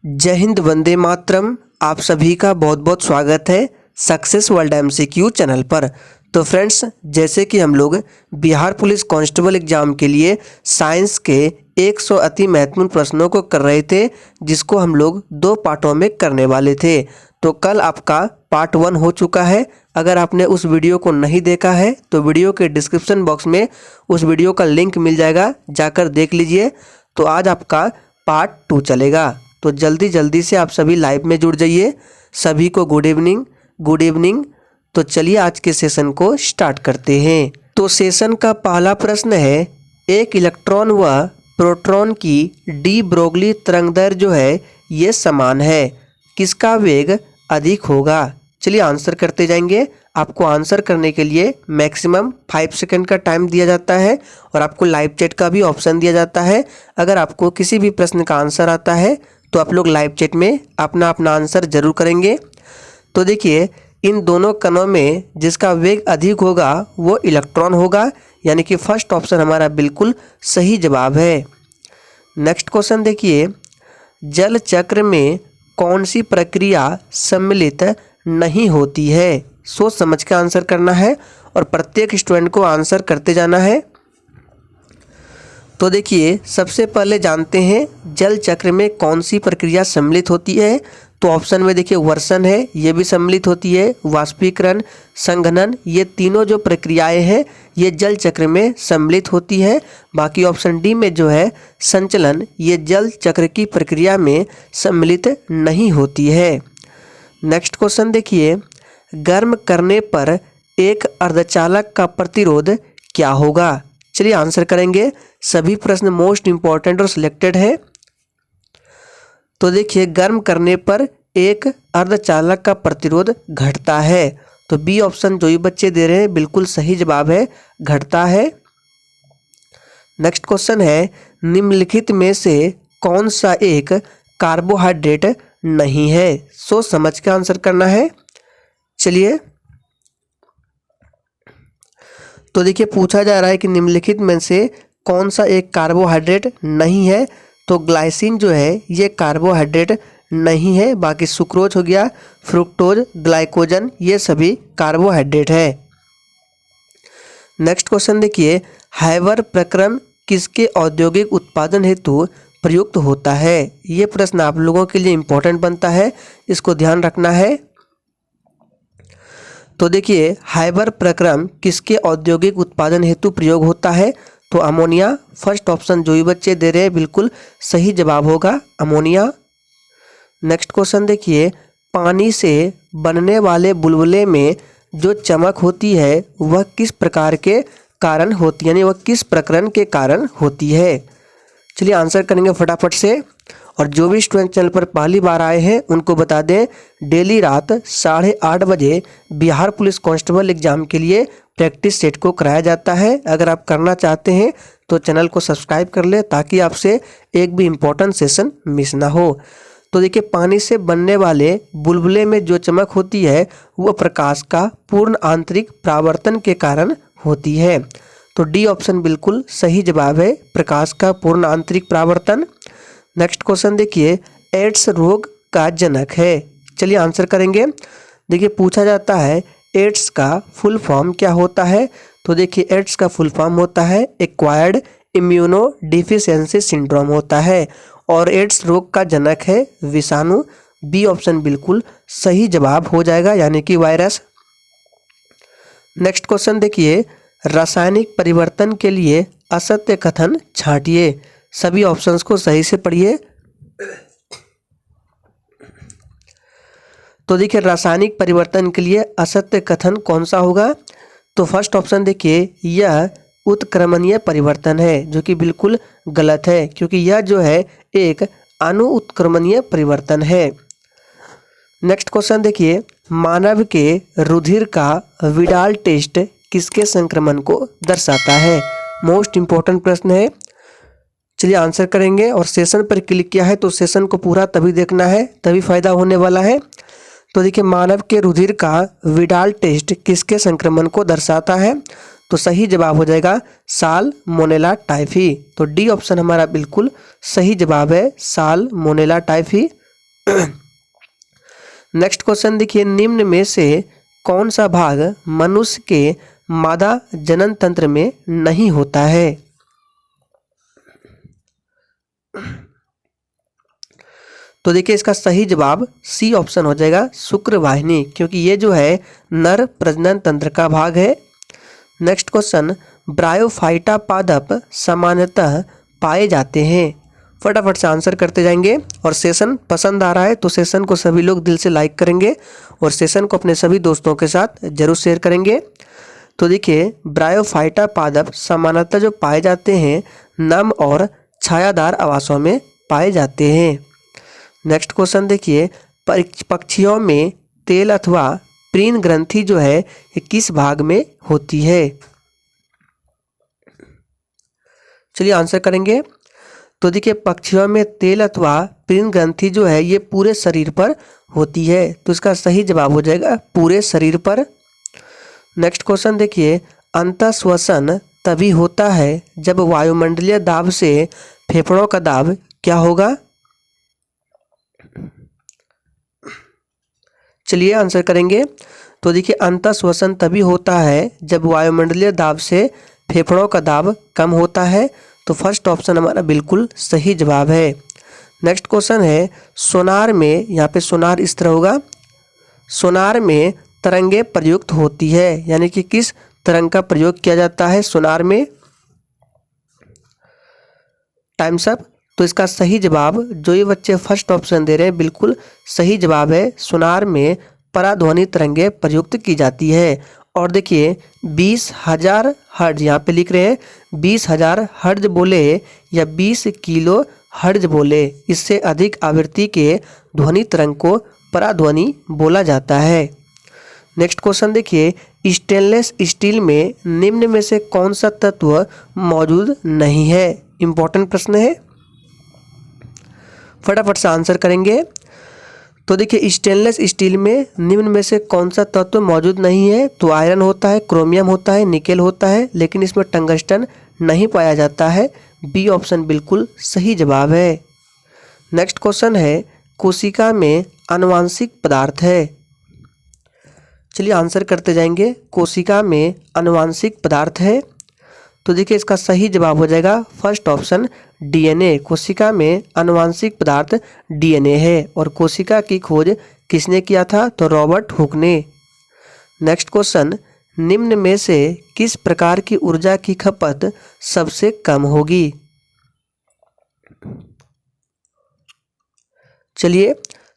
जय हिंद, वंदे मातरम। आप सभी का बहुत बहुत स्वागत है सक्सेस वर्ल्ड एमसीक्यू चैनल पर। तो फ्रेंड्स, जैसे कि हम लोग बिहार पुलिस कांस्टेबल एग्जाम के लिए साइंस के 100 अति महत्वपूर्ण प्रश्नों को कर रहे थे, जिसको हम लोग 2 पार्टों में करने वाले थे। तो कल आपका पार्ट 1 हो चुका है। अगर आपने उस वीडियो को नहीं देखा है तो वीडियो के डिस्क्रिप्शन बॉक्स में उस वीडियो का लिंक मिल जाएगा, जाकर देख लीजिए। तो आज आपका पार्ट 2 चलेगा। तो जल्दी जल्दी से आप सभी लाइव में जुड़ जाइए। सभी को गुड इवनिंग, गुड इवनिंग। तो चलिए आज के सेशन को स्टार्ट करते हैं। तो सेशन का पहला प्रश्न है, एक इलेक्ट्रॉन व प्रोटॉन की डी ब्रोगली तरंगदैर्घ्य जो है ये समान है, किसका वेग अधिक होगा? चलिए आंसर करते जाएंगे। आपको आंसर करने के लिए मैक्सिमम 5 सेकंड का टाइम दिया जाता है और आपको लाइव चैट का भी ऑप्शन दिया जाता है। अगर आपको किसी भी प्रश्न का आंसर आता है तो आप लोग लाइव चैट में अपना अपना आंसर जरूर करेंगे। तो देखिए, इन दोनों कणों में जिसका वेग अधिक होगा वो इलेक्ट्रॉन होगा, यानी कि फर्स्ट ऑप्शन हमारा बिल्कुल सही जवाब है। नेक्स्ट क्वेश्चन देखिए, जल चक्र में कौन सी प्रक्रिया सम्मिलित नहीं होती है? सोच समझ के आंसर करना है और प्रत्येक स्टूडेंट को आंसर करते जाना है। तो देखिए, सबसे पहले जानते हैं जल चक्र में कौन सी प्रक्रिया सम्मिलित होती है। तो ऑप्शन में देखिए वर्षण है, ये भी सम्मिलित होती है। वाष्पीकरण, संघनन, ये तीनों जो प्रक्रियाएं हैं ये जल चक्र में सम्मिलित होती है। बाकी ऑप्शन डी में जो है संचलन, ये जल चक्र की प्रक्रिया में सम्मिलित नहीं होती है। नेक्स्ट क्वेश्चन देखिए, गर्म करने पर एक अर्धचालक का प्रतिरोध क्या होगा? चलिए आंसर करेंगे। सभी प्रश्न मोस्ट इंपॉर्टेंट और सिलेक्टेड है। तो देखिए, गर्म करने पर एक अर्धचालक का प्रतिरोध घटता है। तो बी ऑप्शन जो ये बच्चे दे रहे हैं बिल्कुल सही जवाब है, घटता है। नेक्स्ट क्वेश्चन है, निम्नलिखित में से कौन सा एक कार्बोहाइड्रेट नहीं है? सोच समझ के आंसर करना है। चलिए, तो देखिए पूछा जा रहा है कि निम्नलिखित में से कौन सा एक कार्बोहाइड्रेट नहीं है। तो ग्लाइसिन जो है ये कार्बोहाइड्रेट नहीं है। बाकी सुक्रोज हो गया, फ्रुक्टोज, ग्लाइकोजन, ये सभी कार्बोहाइड्रेट है। नेक्स्ट क्वेश्चन देखिए, हाइवर प्रक्रम किसके औद्योगिक उत्पादन हेतु प्रयुक्त होता है? ये प्रश्न आप लोगों के लिए इम्पोर्टेंट बनता है, इसको ध्यान रखना है। तो देखिए, हाइबर प्रक्रम किसके औद्योगिक उत्पादन हेतु प्रयोग होता है? तो अमोनिया, फर्स्ट ऑप्शन जो ये बच्चे दे रहे हैं बिल्कुल सही जवाब होगा, अमोनिया। नेक्स्ट क्वेश्चन देखिए, पानी से बनने वाले बुलबुले में जो चमक होती है वह किस प्रकार के कारण होती है, यानी वह किस प्रकरण के कारण होती है? चलिए आंसर करेंगे फटाफट से। और जो भी स्टूडेंट चैनल पर पहली बार आए हैं उनको बता दें, डेली रात 8:30 बजे बिहार पुलिस कांस्टेबल एग्जाम के लिए प्रैक्टिस सेट को कराया जाता है। अगर आप करना चाहते हैं तो चैनल को सब्सक्राइब कर ले ताकि आपसे एक भी इम्पोर्टेंट सेशन मिस ना हो। तो देखिए, पानी से बनने वाले बुलबुले में जो चमक होती है वह प्रकाश का पूर्ण आंतरिक परावर्तन के कारण होती है। तो डी ऑप्शन बिल्कुल सही जवाब है, प्रकाश का पूर्ण आंतरिक परावर्तन। नेक्स्ट क्वेश्चन देखिए, एड्स रोग का जनक है। चलिए आंसर करेंगे। देखिए पूछा जाता है एड्स का फुल फॉर्म क्या होता है? तो देखिए, एड्स का फुल फॉर्म होता है एक्वायर्ड इम्यूनो डिफिशियंसी सिंड्रोम होता है और एड्स रोग का जनक है विषाणु। बी ऑप्शन बिल्कुल सही जवाब हो जाएगा, यानी कि वायरस। नेक्स्ट क्वेश्चन देखिए, रासायनिक परिवर्तन के लिए असत्य कथन छांटिए। सभी ऑप्शंस को सही से पढ़िए। तो देखिए, रासायनिक परिवर्तन के लिए असत्य कथन कौन सा होगा? तो फर्स्ट ऑप्शन देखिए, यह उत्क्रमणीय परिवर्तन है, जो कि बिल्कुल गलत है, क्योंकि यह जो है एक अणु उत्क्रमणीय परिवर्तन है। नेक्स्ट क्वेश्चन देखिए, मानव के रुधिर का विडाल टेस्ट किसके संक्रमण को दर्शाता है? मोस्ट इंपॉर्टेंट प्रश्न है। चलिए आंसर करेंगे और सेशन पर क्लिक किया है तो सेशन को पूरा तभी देखना है, तभी फायदा होने वाला है। तो देखिए, मानव के रुधिर का विडाल टेस्ट किसके संक्रमण को दर्शाता है? तो सही जवाब हो जाएगा साल्मोनेला टाइफी। तो डी ऑप्शन हमारा बिल्कुल सही जवाब है, साल्मोनेला टाइफी। नेक्स्ट क्वेश्चन देखिए, निम्न में से कौन सा भाग मनुष्य के मादा जनन तंत्र में नहीं होता है? तो देखिए इसका सही जवाब सी ऑप्शन हो जाएगा, शुक्र वाहिनी, क्योंकि ये जो है नर प्रजनन तंत्र का भाग है। नेक्स्ट क्वेश्चन, ब्रायोफाइटा पादप सामान्यतः पाए जाते हैं। फटाफट से आंसर करते जाएंगे। और सेशन पसंद आ रहा है तो सेशन को सभी लोग दिल से लाइक करेंगे और सेशन को अपने सभी दोस्तों के साथ जरूर शेयर करेंगे। तो देखिए ब्रायोफाइटा पादप सामान्यतः जो पाए जाते हैं नम और छायादार आवासों में पाए जाते हैं। नेक्स्ट क्वेश्चन देखिए, पक्षियों में तेल अथवा प्रीन ग्रंथि जो है ये किस भाग में होती है? चलिए आंसर करेंगे। तो देखिए पक्षियों में तेल अथवा प्रीन ग्रंथि जो है ये पूरे शरीर पर होती है, तो इसका सही जवाब हो जाएगा पूरे शरीर पर। नेक्स्ट क्वेश्चन देखिए, अंतःश्वसन तभी होता है जब वायुमंडलीय दाब से फेफड़ों का दाब क्या होगा? चलिए आंसर करेंगे। तो देखिए अंतःश्वसन तभी होता है जब वायुमंडलीय दाब से फेफड़ों का दाब कम होता है, तो फर्स्ट ऑप्शन हमारा बिल्कुल सही जवाब है। नेक्स्ट क्वेश्चन है, सोनार में, यहाँ पे सोनार इस तरह होगा, सोनार में तरंगे प्रयुक्त होती है, यानी कि किस तरंग का प्रयोग किया जाता है सोनार में? Times up. तो इसका सही जवाब, जो ये बच्चे फर्स्ट ऑप्शन दे रहे हैं बिल्कुल सही जवाब है, सोनार में पराध्वनि तरंगे प्रयुक्त की जाती है। और देखिए 20,000 हर्ट्ज यहाँ पे लिख रहे हैं, 20,000 हर्ट्ज बोले या 20 किलो हर्ट्ज बोले, इससे अधिक आवृत्ति के ध्वनि तरंग को पराध्वनि बोला जाता है। नेक्स्ट क्वेश्चन देखिए, स्टेनलेस स्टील में निम्न में से कौन सा तत्व मौजूद नहीं है? इंपॉर्टेंट प्रश्न है, फटाफट से आंसर करेंगे। तो देखिए स्टेनलेस स्टील में निम्न में से कौन सा तत्व मौजूद नहीं है? तो आयरन होता है, क्रोमियम होता है, निकेल होता है, लेकिन इसमें टंगस्टन नहीं पाया जाता है। बी ऑप्शन बिल्कुल सही जवाब है। नेक्स्ट क्वेश्चन है, कोशिका में आनुवांशिक पदार्थ है। चलिए आंसर करते जाएंगे। कोशिका में आनुवांशिक पदार्थ है, तो देखिए इसका सही जवाब हो जाएगा फर्स्ट ऑप्शन डीएनए। कोशिका में आनुवांशिक पदार्थ डीएनए है। और कोशिका की खोज किसने किया था? तो रॉबर्ट हुक ने। नेक्स्ट क्वेश्चन, निम्न में से किस प्रकार की ऊर्जा की खपत सबसे कम होगी? चलिए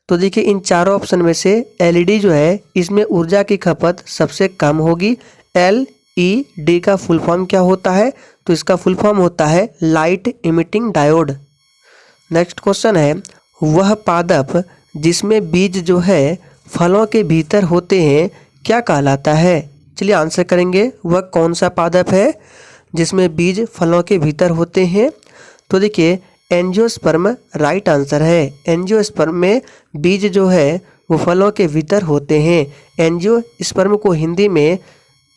तो देखिए इन चारों ऑप्शन में से एलईडी जो है इसमें ऊर्जा की खपत सबसे कम होगी। एलईडी का फुल फॉर्म क्या होता है? तो इसका फुल फॉर्म होता है light emitting diode. Next question है, वह पादप जिसमें बीज जो है फलों के भीतर होते हैं क्या कहलाता है? चलिए आंसर करेंगे, वह कौन सा पादप है जिसमें बीज फलों के भीतर होते हैं? तो देखिए एंजियोस्पर्म राइट आंसर है। एंजियोस्पर्म में बीज जो है वो फलों के भीतर होते हैं। एंजियोस्पर्म को हिंदी में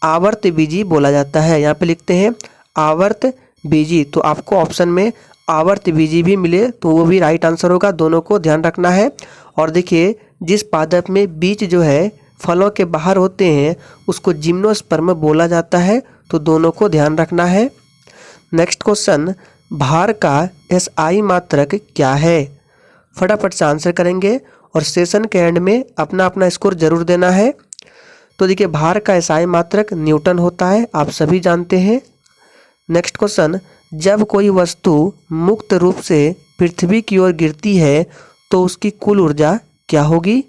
आवर्त बीजी बोला जाता है। यहाँ पे लिखते हैं आवर्त बीजी, तो आपको ऑप्शन में आवर्त बीजी भी मिले तो वो भी राइट आंसर होगा, दोनों को ध्यान रखना है। और देखिए जिस पादप में बीज जो है फलों के बाहर होते हैं उसको जिम्नोस्पर्म बोला जाता है, तो दोनों को ध्यान रखना है। नेक्स्ट क्वेश्चन, भार का एसआई मात्रक क्या है? फटाफट से आंसर करेंगे और सेशन के एंड में अपना अपना स्कोर जरूर देना है। तो देखिए भार का एसआई मात्रक न्यूटन होता है, आप सभी जानते हैं। नेक्स्ट क्वेश्चन, जब कोई वस्तु मुक्त रूप से पृथ्वी की ओर गिरती है तो उसकी कुल ऊर्जा क्या होगी?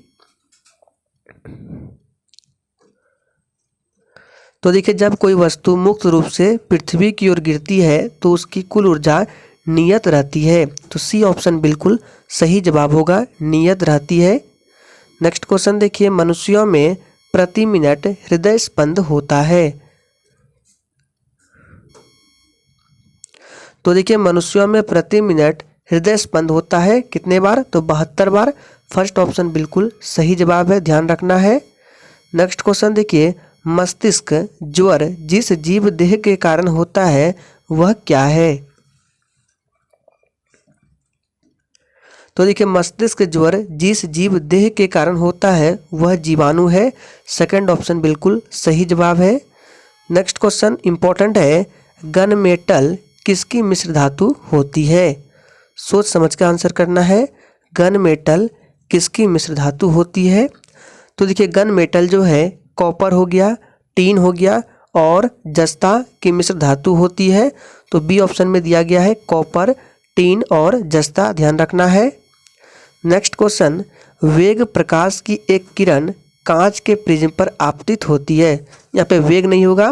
तो देखिए जब कोई वस्तु मुक्त रूप से पृथ्वी की ओर गिरती है तो उसकी कुल ऊर्जा नियत रहती है, तो सी ऑप्शन बिल्कुल सही जवाब होगा, नियत रहती है। नेक्स्ट क्वेश्चन देखिए, मनुष्यों में प्रति मिनट हृदय स्पंद होता है। तो देखिए मनुष्यों में प्रति मिनट हृदय स्पंद होता है कितने बार? तो 72 बार। फर्स्ट ऑप्शन बिल्कुल सही जवाब है, ध्यान रखना है। नेक्स्ट क्वेश्चन देखिए, मस्तिष्क ज्वर जिस जीव देह के कारण होता है वह क्या है? तो देखिए मस्तिष्क ज्वर जिस जीव देह के कारण होता है वह जीवाणु है। सेकंड ऑप्शन बिल्कुल सही जवाब है। नेक्स्ट क्वेश्चन इंपॉर्टेंट है, गन मेटल किसकी मिश्र धातु होती है? सोच समझ कर आंसर करना है। गन मेटल किसकी मिश्र धातु होती है? तो देखिए गन मेटल जो है कॉपर हो गया, टीन हो गया और जस्ता की मिश्र धातु होती है। तो बी ऑप्शन में दिया गया है कॉपर, टीन और जस्ता, ध्यान रखना है। नेक्स्ट क्वेश्चन, वेग प्रकाश की एक किरण कांच के प्रिज्म पर आपतित होती है। यहाँ पे वेग नहीं होगा,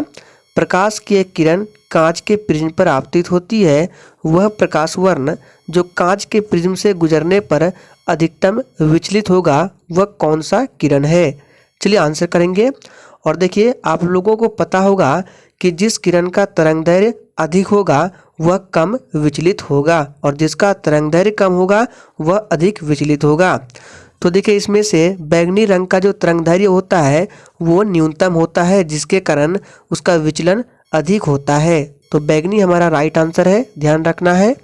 प्रकाश की एक किरण कांच के प्रिज्म पर आपतित होती है। वह प्रकाश वर्ण जो कांच के प्रिज्म से गुजरने पर अधिकतम विचलित होगा वह कौन सा किरण है? चलिए आंसर करेंगे। और देखिए आप लोगों को पता होगा कि जिस किरण का तरंगदैर्घ्य अधिक होगा वह कम विचलित होगा और जिसका तरंगदैर्घ्य कम होगा वह अधिक विचलित होगा। तो देखिए इसमें से बैंगनी रंग का जो तरंगदैर्घ्य होता है वो न्यूनतम होता है, जिसके कारण उसका विचलन अधिक होता है। तो बैंगनी हमारा राइट आंसर है, ध्यान रखना है।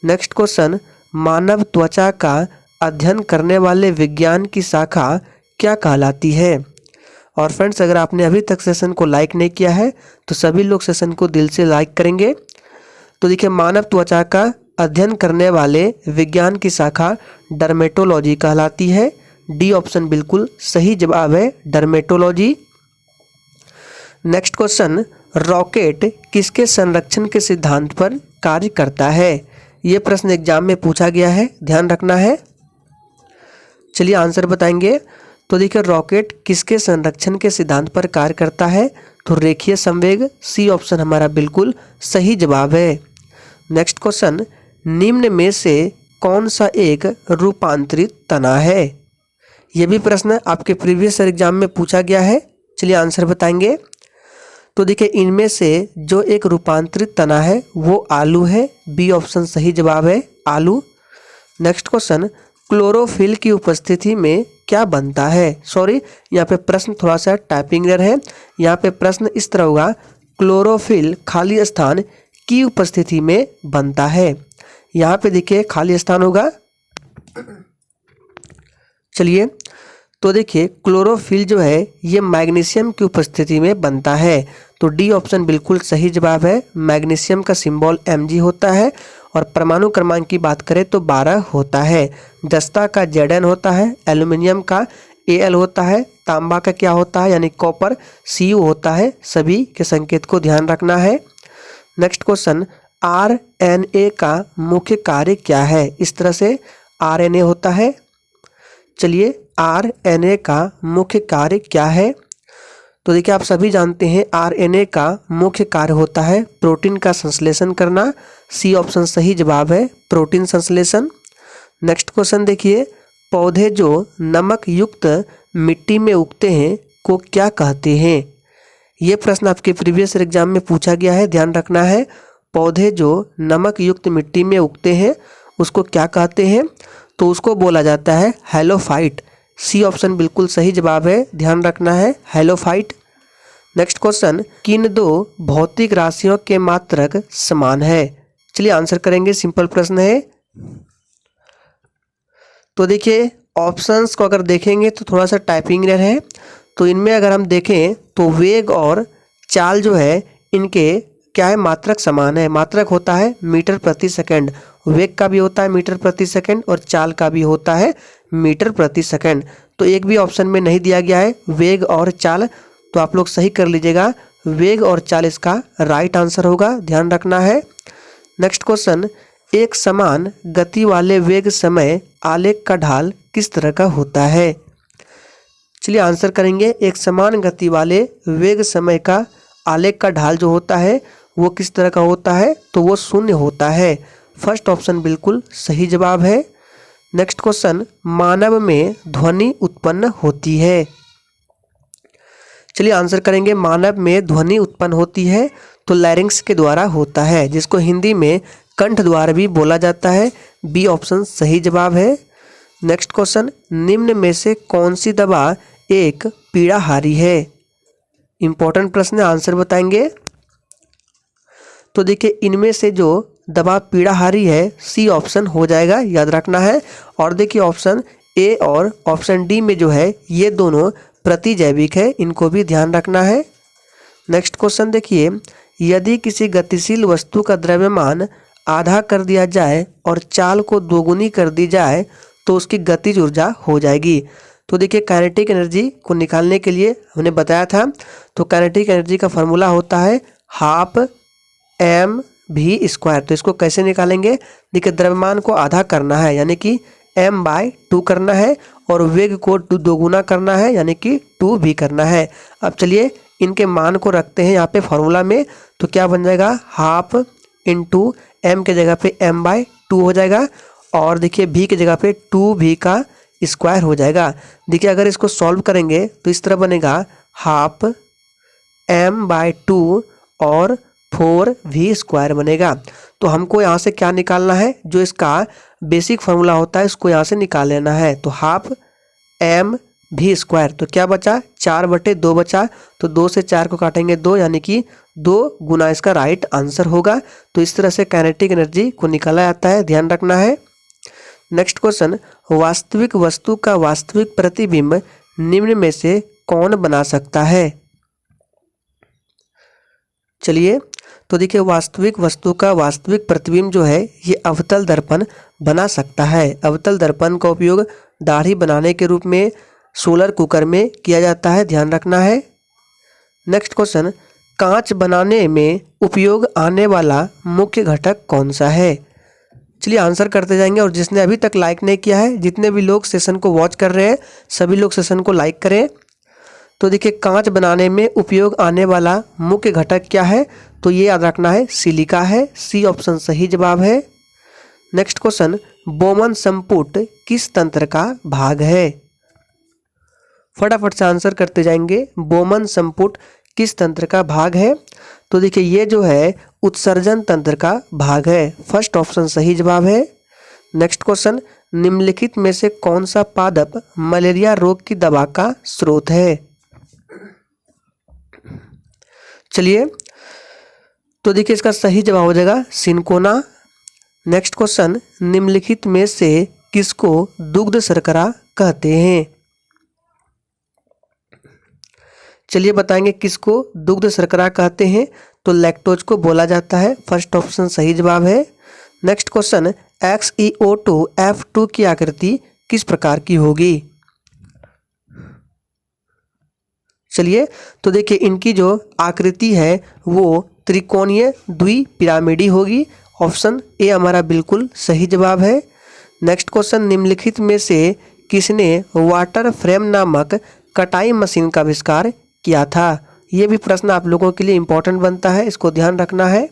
नेक्स्ट क्वेश्चन, मानव त्वचा का अध्ययन करने वाले विज्ञान की शाखा क्या कहलाती है? और फ्रेंड्स अगर आपने अभी तक सेशन को लाइक नहीं किया है तो सभी लोग सेशन को दिल से लाइक करेंगे। तो देखिए मानव त्वचा का अध्ययन करने वाले विज्ञान की शाखा डर्मेटोलॉजी कहलाती है। डी ऑप्शन बिल्कुल सही जवाब है, डर्मेटोलॉजी। नेक्स्ट क्वेश्चन, रॉकेट किसके संरक्षण के सिद्धांत पर कार्य करता है? ये प्रश्न एग्जाम में पूछा गया है, ध्यान रखना है। चलिए आंसर बताएंगे। तो देखिए रॉकेट किसके संरक्षण के सिद्धांत पर कार्य करता है? तो रेखीय संवेग, सी ऑप्शन हमारा बिल्कुल सही जवाब है। नेक्स्ट क्वेश्चन, निम्न में से कौन सा एक रूपांतरित तना है? यह भी प्रश्न आपके प्रीवियस एग्जाम में पूछा गया है। चलिए आंसर बताएंगे। तो देखिए इनमें से जो एक रूपांतरित तना है वो आलू है, बी ऑप्शन सही जवाब है, आलू। नेक्स्ट क्वेश्चन, क्लोरोफिल की उपस्थिति में क्या बनता है? सॉरी यहाँ पे प्रश्न थोड़ा सा टाइपिंग एरर है। यहाँ पे प्रश्न इस तरह होगा, क्लोरोफिल खाली स्थान की उपस्थिति में बनता है। यहाँ पे देखिए खाली स्थान होगा। चलिए तो देखिए क्लोरोफिल जो है ये मैग्नीशियम की उपस्थिति में बनता है। तो डी ऑप्शन बिल्कुल सही जवाब है। मैग्नीशियम का सिंबल Mg होता है और परमाणु क्रमांक की बात करें तो 12 होता है। जस्ता का Zn होता है, एल्यूमिनियम का Al होता है, तांबा का क्या होता है यानी कॉपर Cu होता है। सभी के संकेत को ध्यान रखना है। नेक्स्ट क्वेश्चन, RNA का मुख्य कार्य क्या है? इस तरह से RNA होता है। चलिए RNA का मुख्य कार्य क्या है? तो देखिए आप सभी जानते हैं RNA का मुख्य कार्य होता है प्रोटीन का संश्लेषण करना। सी ऑप्शन सही जवाब है, प्रोटीन संश्लेषण। नेक्स्ट क्वेश्चन देखिए, पौधे जो नमक युक्त मिट्टी में उगते हैं को क्या कहते हैं? ये प्रश्न आपके प्रीवियस एग्जाम में पूछा गया है, ध्यान रखना है। पौधे जो नमक युक्त मिट्टी में उगते हैं उसको क्या कहते हैं? तो उसको बोला जाता है हेलोफाइट। सी ऑप्शन बिल्कुल सही जवाब है, ध्यान रखना है, हेलोफाइट। नेक्स्ट क्वेश्चन, किन दो भौतिक राशियों के मात्रक समान है? चलिए आंसर करेंगे, सिंपल प्रश्न है। तो देखिए ऑप्शंस को अगर देखेंगे तो थोड़ा सा टाइपिंग एरर है। तो इनमें अगर हम देखें तो वेग और चाल जो है इनके क्या है, मात्रक समान है। मात्रक होता है मीटर प्रति सेकंड, वेग का भी होता है मीटर प्रति सेकंड और चाल का भी होता है मीटर प्रति सेकंड। तो एक भी ऑप्शन में नहीं दिया गया है वेग और चाल, तो आप लोग सही कर लीजिएगा। वेग और चाल इसका राइट आंसर होगा, ध्यान रखना है। नेक्स्ट क्वेश्चन, एक समान गति वाले वेग समय आलेख का ढाल किस तरह का होता है? चलिए आंसर करेंगे। एक समान गति वाले वेग समय का आलेख का ढाल जो होता है वो किस तरह का होता है? तो वो शून्य होता है। फर्स्ट ऑप्शन बिल्कुल सही जवाब है। नेक्स्ट क्वेश्चन, मानव में ध्वनि उत्पन्न होती है। चलिए आंसर करेंगे। मानव में ध्वनि उत्पन्न होती है तो लैरिंक्स के द्वारा होता है, जिसको हिंदी में कंठ द्वार भी बोला जाता है। बी ऑप्शन सही जवाब है। नेक्स्ट क्वेश्चन, निम्न में से कौन सी दवा एक पीड़ाहारी है? इंपॉर्टेंट प्रश्न है, आंसर बताएंगे। तो देखिए इनमें से जो दवा पीड़ाहारी है, सी ऑप्शन हो जाएगा, याद रखना है। और देखिए ऑप्शन ए और ऑप्शन डी में जो है ये दोनों प्रतिजैविक है, इनको भी ध्यान रखना है। नेक्स्ट क्वेश्चन देखिए, यदि किसी गतिशील वस्तु का द्रव्यमान आधा कर दिया जाए और चाल को दोगुनी कर दी जाए तो उसकी गतिज ऊर्जा हो जाएगी। तो देखिए काइनेटिक एनर्जी को निकालने के लिए हमने बताया था, तो काइनेटिक एनर्जी का फॉर्मूला होता है हाफ mv²। तो इसको कैसे निकालेंगे, देखिए द्रव्यमान को आधा करना है यानी कि m/2 करना है और वेग को दोगुना करना है यानी कि 2v करना है। अब चलिए इनके मान को रखते हैं यहाँ पे फॉर्मूला में, तो क्या बन जाएगा हाफ इंटू m के जगह पे m/2 हो जाएगा और देखिए v की जगह पे 2v का स्क्वायर हो जाएगा। देखिए अगर इसको सॉल्व करेंगे तो इस तरह बनेगा हाफ m/2 और 4v² बनेगा। तो हमको यहाँ से क्या निकालना है, जो इसका बेसिक फार्मूला होता है उसको यहाँ से निकाल लेना है। तो हाफ mv², तो क्या बचा 4/2 बचा, तो 2 से 4 को काटेंगे 2 यानी कि 2 गुना इसका राइट आंसर होगा। तो इस तरह से काइनेटिक एनर्जी को निकाला जाता है, ध्यान रखना है। नेक्स्ट क्वेश्चन, वास्तविक वस्तु का वास्तविक प्रतिबिंब निम्न में से कौन बना सकता है। चलिए तो देखिए वास्तविक वस्तु का वास्तविक प्रतिबिंब जो है ये अवतल दर्पण बना सकता है। अवतल दर्पण का उपयोग दाढ़ी बनाने के रूप में सोलर कुकर में किया जाता है, ध्यान रखना है। नेक्स्ट क्वेश्चन, कांच बनाने में उपयोग आने वाला मुख्य घटक कौन सा है। चलिए आंसर करते जाएंगे और जिसने अभी तक लाइक नहीं किया है, जितने भी लोग सेशन को वॉच कर रहे हैं सभी लोग सेशन को लाइक करें। तो देखिए कांच बनाने में उपयोग आने वाला मुख्य घटक क्या है, तो ये याद रखना है सिलिका है, सी ऑप्शन सही जवाब है। नेक्स्ट क्वेश्चन, बोमन संपुट किस तंत्र का भाग है। फटाफट से आंसर करते जाएंगे, बोमन संपुट किस तंत्र का भाग है। तो देखिए ये जो है उत्सर्जन तंत्र का भाग है, फर्स्ट ऑप्शन सही जवाब है। नेक्स्ट क्वेश्चन, निम्नलिखित में से कौन सा पादप मलेरिया रोग की दवा का स्रोत है। चलिए तो देखिए इसका सही जवाब हो जाएगा सिनकोना। नेक्स्ट क्वेश्चन, निम्नलिखित में से किसको दुग्ध शर्करा कहते हैं। चलिए बताएंगे किसको दुग्ध शर्करा कहते हैं, तो लैक्टोज को बोला जाता है, फर्स्ट ऑप्शन सही जवाब है। नेक्स्ट क्वेश्चन, XeO2F2 की आकृति किस प्रकार की होगी। चलिए तो देखिए इनकी जो आकृति है वो त्रिकोणीय द्विपिरामिडी होगी, ऑप्शन ए हमारा बिल्कुल सही जवाब है। नेक्स्ट क्वेश्चन, निम्नलिखित में से किसने वाटर फ्रेम नामक कटाई मशीन का आविष्कार किया था। ये भी प्रश्न आप लोगों के लिए इम्पोर्टेंट बनता है, इसको ध्यान रखना है।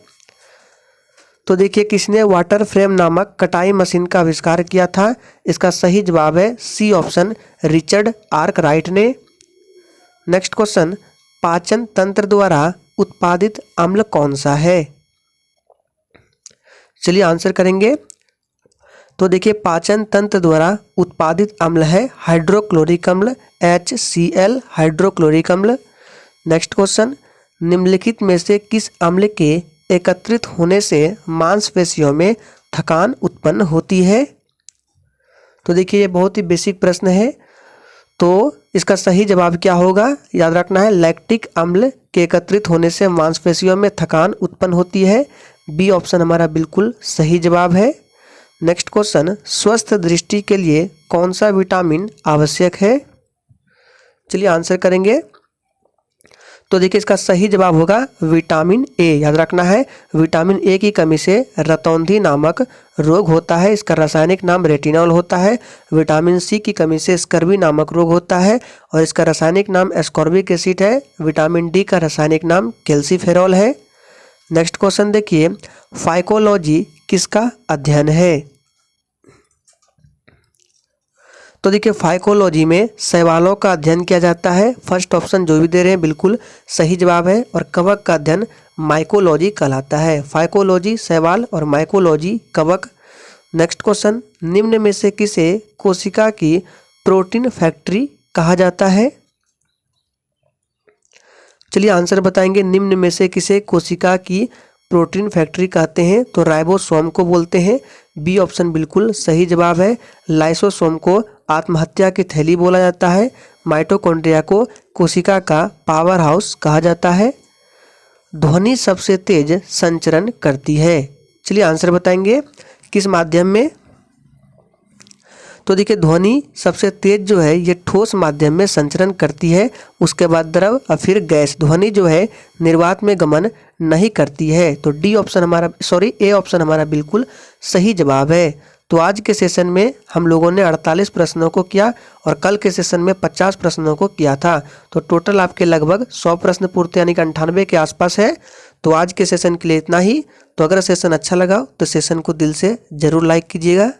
तो देखिए किसने वाटर फ्रेम नामक कटाई मशीन का आविष्कार किया था, इसका सही जवाब है सी ऑप्शन रिचर्ड आर्कराइट ने। नेक्स्ट क्वेश्चन, पाचन तंत्र द्वारा उत्पादित अम्ल कौन सा है। चलिए आंसर करेंगे। तो देखिए पाचन तंत्र द्वारा उत्पादित अम्ल है हाइड्रोक्लोरिक अम्ल, HCl हाइड्रोक्लोरिक अम्ल। नेक्स्ट क्वेश्चन, निम्नलिखित में से किस अम्ल के एकत्रित होने से मांसपेशियों में थकान उत्पन्न होती है। तो देखिए ये बहुत ही बेसिक प्रश्न है, तो इसका सही जवाब क्या होगा, याद रखना है लैक्टिक अम्ल के एकत्रित होने से मांसपेशियों में थकान उत्पन्न होती है, बी ऑप्शन हमारा बिल्कुल सही जवाब है। नेक्स्ट क्वेश्चन, स्वस्थ दृष्टि के लिए कौन सा विटामिन आवश्यक है। चलिए आंसर करेंगे। तो देखिए इसका सही जवाब होगा विटामिन ए, याद रखना है विटामिन ए की कमी से रतौंधी नामक रोग होता है, इसका रासायनिक नाम रेटिनॉल होता है। विटामिन सी की कमी से स्कर्वी नामक रोग होता है और इसका रासायनिक नाम एस्कॉर्बिक एसिड है। विटामिन डी का रासायनिक नाम कैल्सीफेरॉल है। नेक्स्ट क्वेश्चन देखिए, फाइकोलॉजी किसका अध्ययन है। तो देखिए फाइकोलॉजी में शैवालों का अध्ययन किया जाता है, फर्स्ट ऑप्शन जो भी दे रहे हैं बिल्कुल सही जवाब है। और कवक का अध्ययन माइकोलॉजी कहलाता है। फाइकोलॉजी शैवाल और माइकोलॉजी कवक। नेक्स्ट क्वेश्चन, निम्न में से किसे कोशिका की प्रोटीन फैक्ट्री कहा जाता है। चलिए आंसर बताएंगे, निम्न में से किसे कोशिका की प्रोटीन फैक्ट्री कहते हैं तो राइबोसोम को बोलते हैं। बी ऑप्शन बिल्कुल सही जवाब है। लाइसोसोम को आत्महत्या की थैली बोला जाता है। माइटोकॉन्ड्रिया को कोशिका का पावर हाउस कहा जाता है। ध्वनि सबसे तेज संचरण करती है। चलिए आंसर बताएंगे किस माध्यम में। तो देखिए ध्वनि सबसे तेज जो है ये ठोस माध्यम में संचरण करती है, उसके बाद द्रव और फिर गैस। ध्वनि जो है निर्वात में गमन नहीं करती है। तो डी ऑप्शन हमारा ए ऑप्शन हमारा बिल्कुल सही जवाब है। तो आज के सेशन में हम लोगों ने 48 प्रश्नों को किया और कल के सेशन में 50 प्रश्नों को किया था। तो टोटल आपके लगभग 100 प्रश्न पूर्ति यानी कि 98 के आसपास है। तो आज के सेशन के लिए इतना ही। तो अगर सेशन अच्छा लगा तो सेशन को दिल से ज़रूर लाइक कीजिएगा।